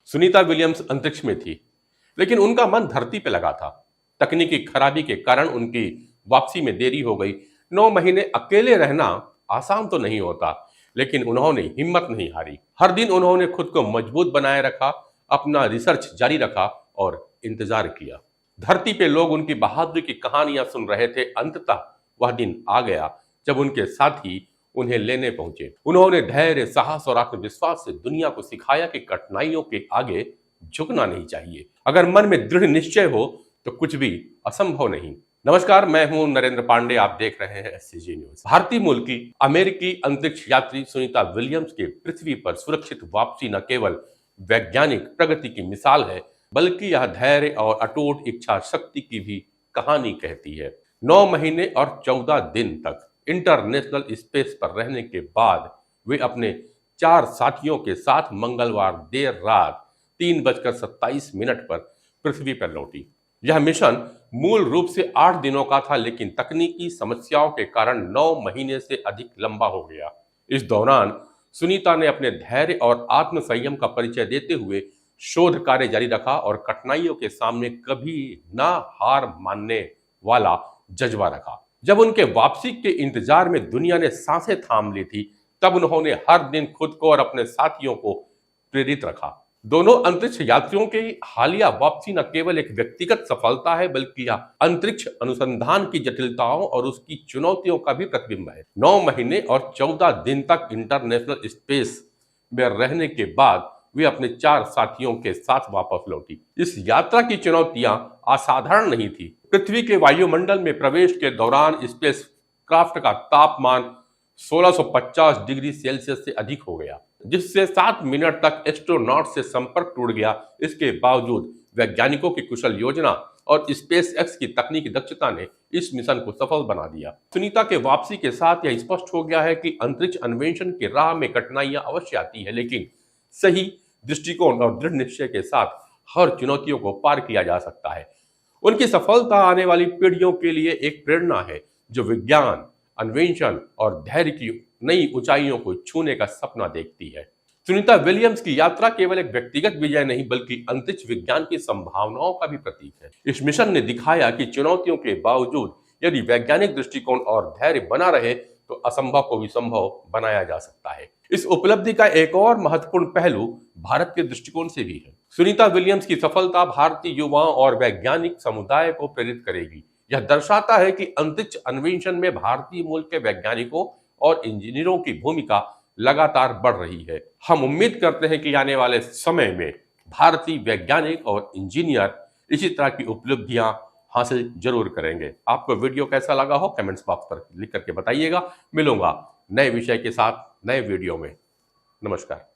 Sunita Williams अंतरिक्ष में थी, लेकिन उनका मन धरती पे लगा था। तकनीकी खराबी के कारण उनकी वापसी में देरी हो गई। 9 महीने अकेले रहना आसान तो नहीं होता, लेकिन उन्होंने हिम्मत नहीं हारी। हर दिन उन्होंने खुद को मजबूत बनाए रखा, अपना रिसर्च जारी रखा और इंतजार किया। धरती पे लोग उनकी बहादुरी की कहानियां सुन रहे थे। अंततः वह दिन आ गया जब उनके साथी उन्हें लेने पहुंचे। उन्होंने धैर्य, साहस और आत्मविश्वास से दुनिया को सिखाया कि कठिनाइयों के आगे झुकना नहीं चाहिए। अगर मन में दृढ़ निश्चय हो तो कुछ भी असंभव नहीं। नमस्कार, मैं हूं नरेंद्र पांडे, आप देख रहे हैं एससीजी न्यूज। भारतीय मूल की अमेरिकी अंतरिक्ष यात्री सुनीता विलियम्स के पृथ्वी पर सुरक्षित वापसी न केवल वैज्ञानिक प्रगति की मिसाल है, बल्कि यह धैर्य और अटूट इच्छा शक्ति की भी कहानी कहती है। 9 महीने और 14 दिन तक इंटरनेशनल स्पेस पर रहने के बाद वे अपने 4 साथियों के साथ मंगलवार देर रात 3:27 पर पृथ्वी पर लौटी। यह मिशन मूल रूप से 8 दिनों का था, लेकिन तकनीकी समस्याओं के कारण 9 महीने से अधिक लंबा हो गया। इस दौरान सुनीता ने अपने धैर्य और आत्म संयम का परिचय देते हुए शोध कार्य जारी रखा और कठिनाइयों के सामने कभी ना हार मानने वाला जज्बा रखा। जब उनके वापसी के इंतजार में दुनिया ने सांसें थाम ली थी, तब उन्होंने हर दिन खुद को और अपने साथियों को प्रेरित रखा। दोनों अंतरिक्ष यात्रियों की हालिया वापसी न केवल एक व्यक्तिगत सफलता है, बल्कि यह अंतरिक्ष अनुसंधान की जटिलताओं और उसकी चुनौतियों का भी प्रतिबिंब है। 9 महीने और 14 दिन तक इंटरनेशनल स्पेस में रहने के बाद वे अपने 4 साथियों के साथ वापस लौटी। इस यात्रा की चुनौतियां असाधारण नहीं थी। पृथ्वी के वायुमंडल में प्रवेश के दौरान स्पेस क्राफ्ट का तापमान 1650 डिग्री सेल्सियस से अधिक हो गया, जिससे 7 मिनट तक एस्ट्रोनॉट से संपर्क टूट गया। इसके बावजूद वैज्ञानिकों की कुशल योजना और स्पेस एक्स की तकनीकी दक्षता ने इस मिशन को सफल बना दिया। सुनीता के वापसी के साथ यह स्पष्ट हो गया है कि अंतरिक्ष अन्वेषण की राह में कठिनाइयां अवश्य आती है, लेकिन सही दृष्टिकोण और दृढ़ निश्चय के साथ हर चुनौतियों को पार किया जा सकता है। उनकी सफलता आने वाली पीढ़ियों के लिए एक प्रेरणा है, जो विज्ञान, अन्वेषण और धैर्य की नई ऊंचाइयों को छूने का सपना देखती है। सुनीता विलियम्स की यात्रा केवल एक व्यक्तिगत विजय नहीं, बल्कि अंतरिक्ष विज्ञान की संभावनाओं का भी प्रतीक है। इस मिशन ने दिखाया कि चुनौतियों के बावजूद यदि वैज्ञानिक दृष्टिकोण और धैर्य बना रहे तो असंभव को भी संभव बनाया जा सकता है। इस उपलब्धि का एक और महत्वपूर्ण पहलू भारत के दृष्टिकोण से भी है। सुनीता विलियम्स की सफलता भारतीय युवाओं और वैज्ञानिक समुदाय को प्रेरित करेगी। यह दर्शाता है कि अंतरिक्ष अन्वेषण में भारतीय मूल के वैज्ञानिकों और इंजीनियरों की भूमिका लगातार बढ़ रही है। हम उम्मीद करते हैं कि आने वाले समय में भारतीय वैज्ञानिक और इंजीनियर इसी तरह की उपलब्धियां हासिल जरूर करेंगे। आपको वीडियो कैसा लगा हो कमेंट्स बॉक्स पर लिख करके बताइएगा। मिलूंगा नए विषय के साथ नए वीडियो में। नमस्कार।